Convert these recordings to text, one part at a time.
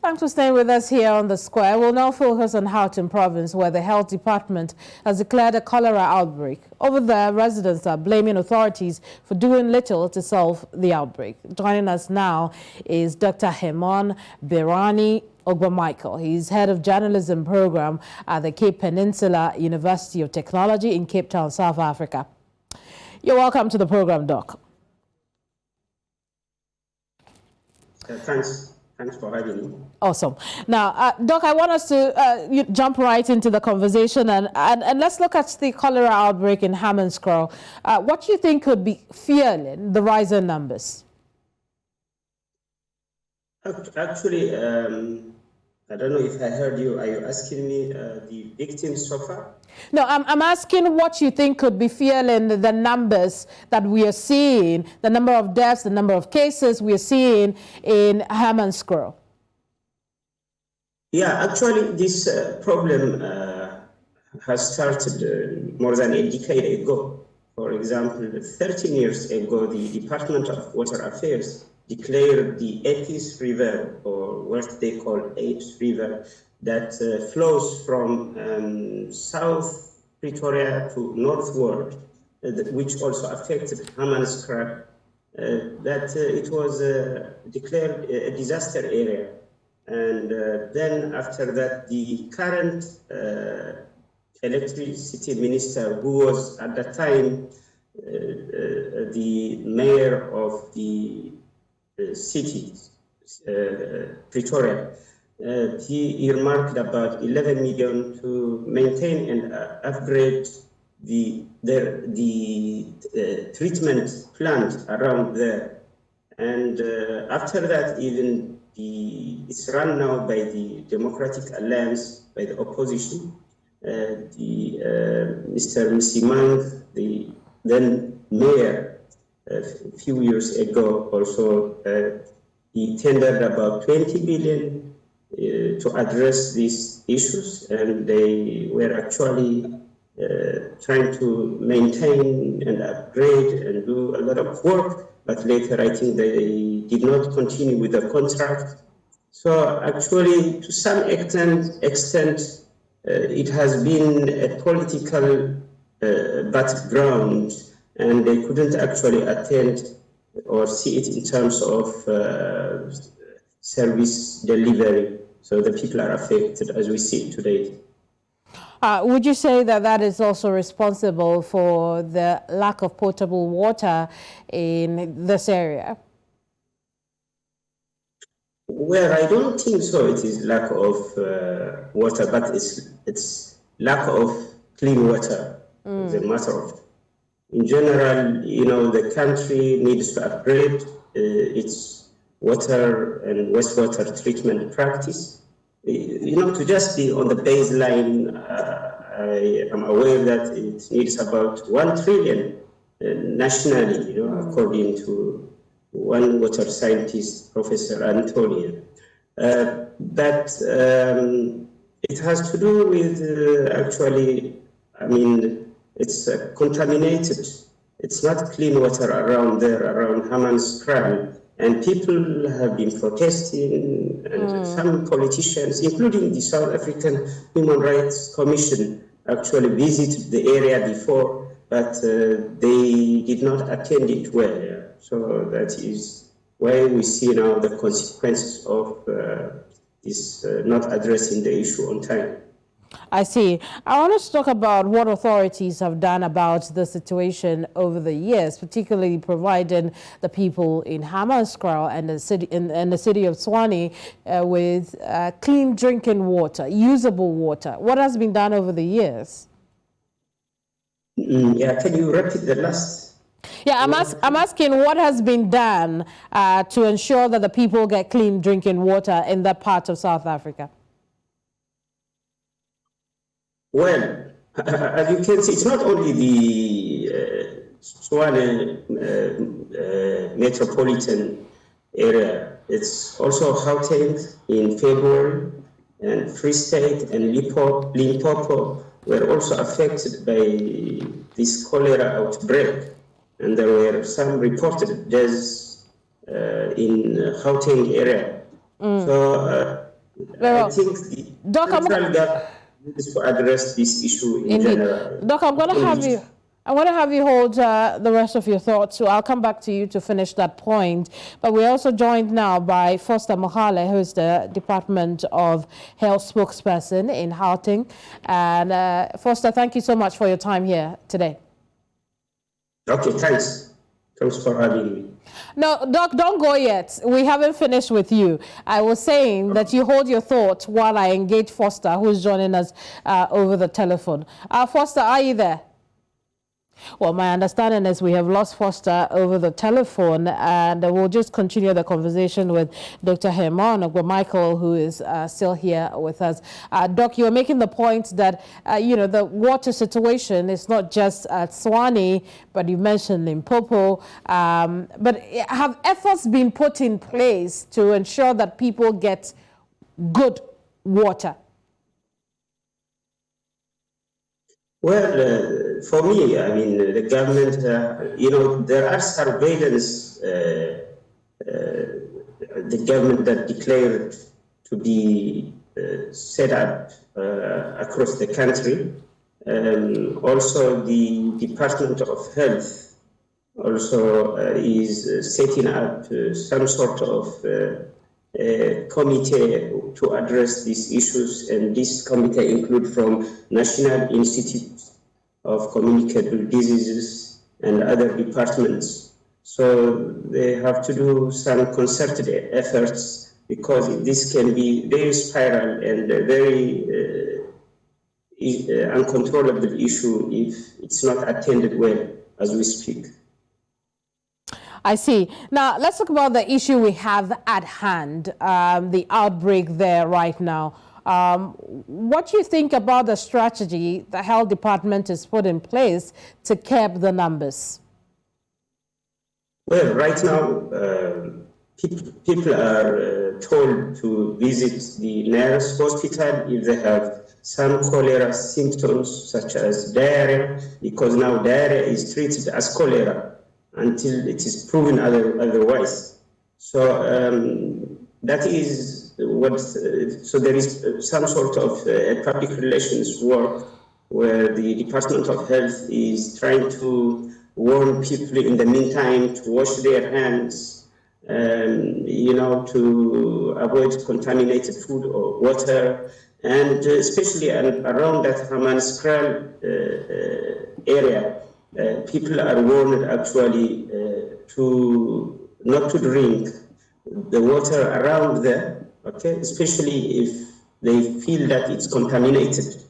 Thanks for staying with us here on The Square. We'll now focus on Gauteng province, where the health department has declared a cholera outbreak. Over there, residents are blaming authorities for doing little to solve the outbreak. Joining us now is Dr. Hermon Berhane Ogbamichael. He's head of journalism program at the Cape Peninsula University of Technology in Cape Town, South Africa. You're welcome to the program, Doc. Thanks for having me. Awesome. Now, Doc, I want us to jump right into the conversation and let's look at the cholera outbreak in Hermon's. What do you think could be fueling the rise in numbers? Actually, I don't know if I heard you. Are you asking me the victims so far? No, I'm asking what you think could be fueling the numbers that we are seeing, the number of deaths, the number of cases we are seeing in Hermon's. Yeah, actually, this problem has started more than a decade ago. For example, 13 years ago, the Department of Water Affairs declared the Apis River, or what they call Apis River, that flows from South Pretoria to northward, which also affected Hermon's, that it was declared a disaster area. And then after that, the current electricity minister, who was at the time the mayor of the city, Pretoria, he earmarked about 11 million to maintain and upgrade the treatment plant around there. And after that, even it's run now by the Democratic Alliance, by the opposition. Mr. Msimang, the then mayor, a few years ago also, he tendered about 20 billion to address these issues, and they were actually trying to maintain and upgrade and do a lot of work, but later I think they did not continue with the contract. So actually, to some extent it has been a political battleground, and they couldn't actually attend or see it in terms of service delivery. So the people are affected as we see it today. Would you say that that is also responsible for the lack of potable water in this area? Well, I don't think so. It is lack of water, but it's lack of clean water. It's a matter of, in general, you know, the country needs to upgrade its water and wastewater treatment practice. You know, to just be on the baseline, I am aware that it needs about 1 trillion nationally, you know, according to one water scientist, Professor Antonio. But it has to do with actually, I mean, it's contaminated. It's not clean water around there, around Hermon's Kraal. And people have been protesting, and some politicians, including the South African Human Rights Commission, actually visited the area before, but they did not attend it well. Yeah. So that is why we see now the consequences of this not addressing the issue on time. I see. I want to talk about what authorities have done about the situation over the years, particularly providing the people in Hermon's and the city of Tshwane with clean drinking water, usable water. What has been done over the years? Yeah, can you repeat the last? Yeah, I'm asking what has been done to ensure that the people get clean drinking water in that part of South Africa. Well, as you can see, it's not only the Tshwane metropolitan area. It's also Gauteng in February, and Free State and Limpopo were also affected by this cholera outbreak. And there were some reported deaths in Gauteng area. So I think the Doc, central government needs to address this issue in general. Doc, I'm going to have you. I want to have you hold the rest of your thoughts, so I'll come back to you to finish that point. But we're also joined now by Foster Mohale, who is the Department of Health spokesperson in Gauteng. And Foster, thank you so much for your time here today. Okay, thanks. Thanks for having me. No, Doc, don't go yet. We haven't finished with you. I was saying that you hold your thoughts while I engage Foster, who's joining us over the telephone. Foster, are you there? Well, my understanding is we have lost Foster over the telephone, and we'll just continue the conversation with Dr. Hermon Ogbamichael, who is still here with us. Doc, you were making the point that, the water situation is not just at Swani, but you mentioned Limpopo. But have efforts been put in place to ensure that people get good water? Well, for me, I mean, the government, there are surveillance, the government that declared to be set up across the country. Also, the Department of Health also is setting up some sort of committee to address these issues, and this committee include from National Institute of Communicable Diseases and other departments. So they have to do some concerted efforts, because this can be very spiral and a very uncontrollable issue if it's not attended well as we speak. I see. Now, let's talk about the issue we have at hand, the outbreak there right now. What do you think about the strategy the health department has put in place to curb the numbers? Well, right now, people are told to visit the nearest hospital if they have some cholera symptoms, such as diarrhea, because now diarrhea is treated as cholera until it is proven otherwise. So that is what, so there is some sort of public relations work where the Department of Health is trying to warn people in the meantime to wash their hands, to avoid contaminated food or water, and especially around that Hermon area. People are warned actually to not to drink the water around there, okay, especially if they feel that it's contaminated.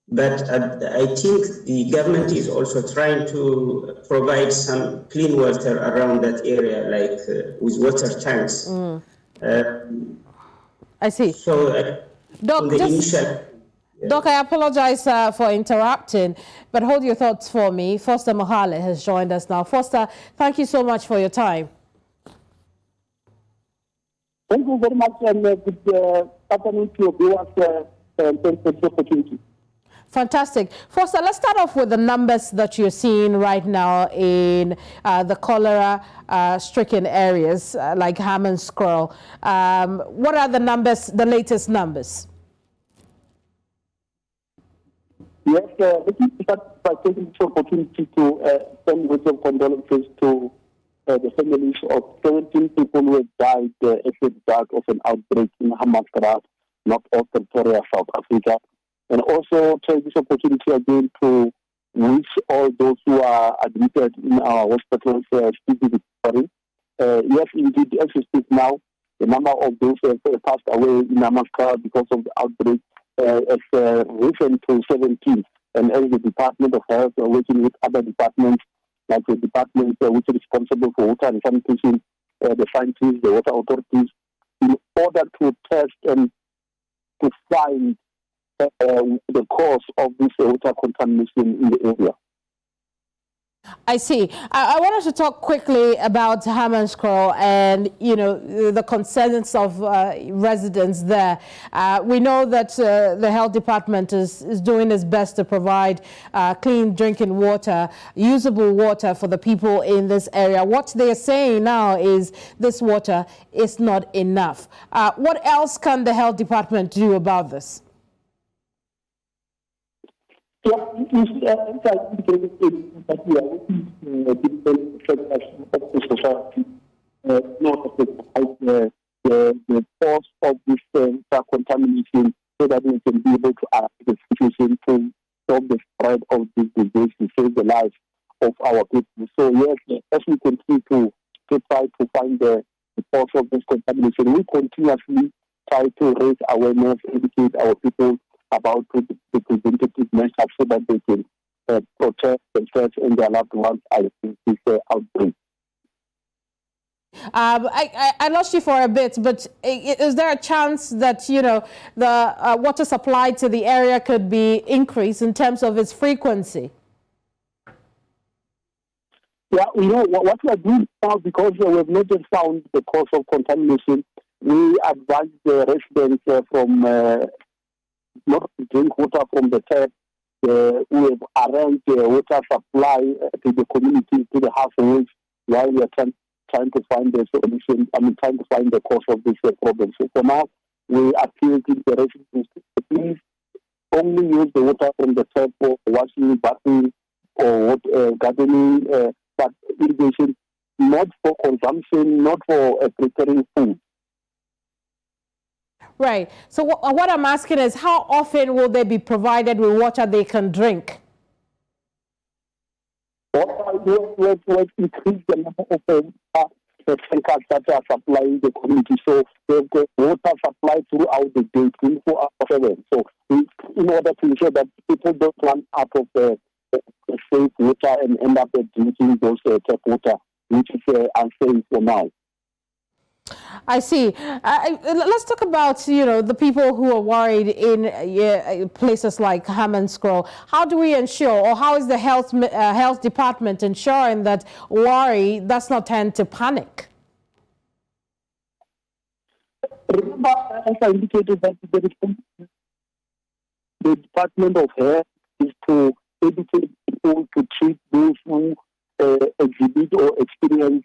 But I think the government is also trying to provide some clean water around that area, like with water tanks. I see. So Doc, Doc, I apologize for interrupting, but hold your thoughts for me. Foster Mohale has joined us now. Foster, thank you so much for your time. Thank you very much, and good afternoon to your viewers. Thanks for the opportunity. Fantastic. Foster, let's start off with the numbers that you're seeing right now in the cholera-stricken areas like Hermon. What are the numbers, the latest numbers? Yes, let me start by taking this opportunity to send words of condolences to the families of 17 people who have died as a result of an outbreak in Hermon, north of Pretoria, South Africa. And also take this opportunity again to wish all those who are admitted in our hospitals speedy recovery. Yes, indeed, as we speak now, the number of those who have passed away in Hermon because of the outbreak has risen to 17. And as the Department of Health are working with other departments, like the department which is responsible for water and sanitation, the scientists, the water authorities, in order to test and to find the cause of this water contamination in the area. I see. I wanted to talk quickly about Amidst Cholera and, the concerns of residents there. We know that the health department is doing its best to provide clean drinking water, usable water for the people in this area. What they are saying now is this water is not enough. What else can the health department do about this? Yeah, that we are working different sectors of the society, not to provide the cause of this contamination, so that we can be able to act the situation to stop the spread of this disease to save the lives of our people. So yes, as we continue to try to find the cause of this contamination, we continuously try to raise awareness, educate our people about the preventative measures so that they can protect themselves and their loved ones against this outbreak. I lost you for a bit, but is there a chance that, the water supply to the area could be increased in terms of its frequency? Yeah, what we are doing now, because we have not yet found the cause of contamination, we advise the residents from not to drink water from the tap. We have arranged water supply to the community, to the households, while we are trying to find the solution, trying to find the cause of this problem. So for now, we appeal to the residents to please only use the water from the tap for washing, bathing, or gardening, but irrigation, not for consumption, not for preparing food. Right. So what I'm asking is, how often will they be provided with water they can drink? We've increased the number of the tankers that are supplying the community. So they've got water supply throughout the day, 24/7. So in order to ensure that people don't run out of the safe water and end up drinking those tap water, which is unsafe for now. I see. Let's talk about, the people who are worried in places like Amidst Cholera. How do we ensure, or how is the health department ensuring that worry does not turn to panic? Remember, as I indicated, that the Department of Health is to educate people to treat those who exhibit or experience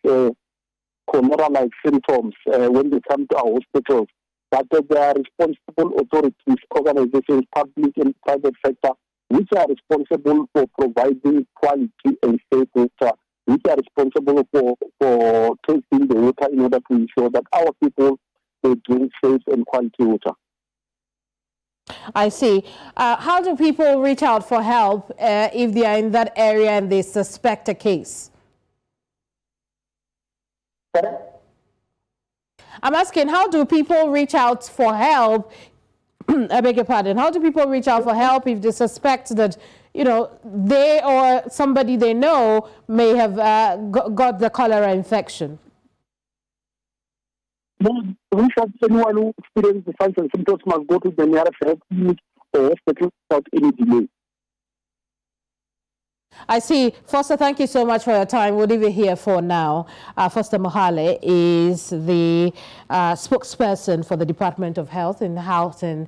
cholera-like symptoms when they come to our hospitals. But there are responsible authorities, organizations, public and private sector, which are responsible for providing quality and safe water, which are responsible for testing the water in order to ensure that our people they drink safe and quality water. I see. How do people reach out for help if they are in that area and they suspect a case? I'm asking, how do people reach out for help? I beg your pardon. How do people reach out for help if they suspect that, they or somebody they know may have got the cholera infection? Anyone who experiences the signs and symptoms must go to the nearest health clinic or hospital without any delay. I see. Foster, thank you so much for your time. We'll leave it here for now. Foster Mohale is the spokesperson for the Department of Health in Gauteng,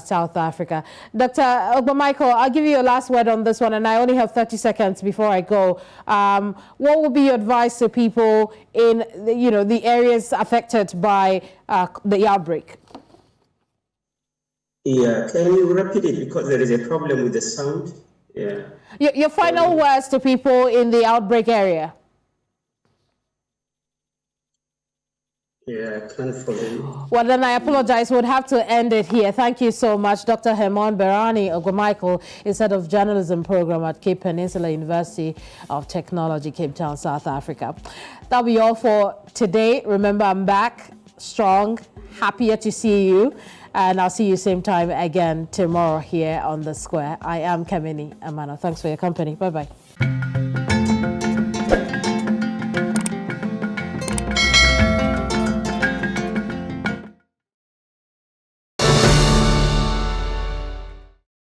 South Africa. Dr. Ogbamichael, I'll give you a last word on this one, and I only have 30 seconds before I go. What would be your advice to people in the areas affected by the outbreak? Yeah, can you repeat it, because there is a problem with the sound? Yeah. Your final words to people in the outbreak area. Yeah, I can't follow you. Well, then I apologize. We'll have to end it here. Thank you so much. Dr. Hermon Berhane Ogbamichael is head of journalism program at Peninsula University of Technology, Cape Town, South Africa. That'll be all for today. Remember, I'm back strong, happier to see you. And I'll see you same time again tomorrow here on The Square. I am Keminni Amanor. Thanks for your company. Bye-bye.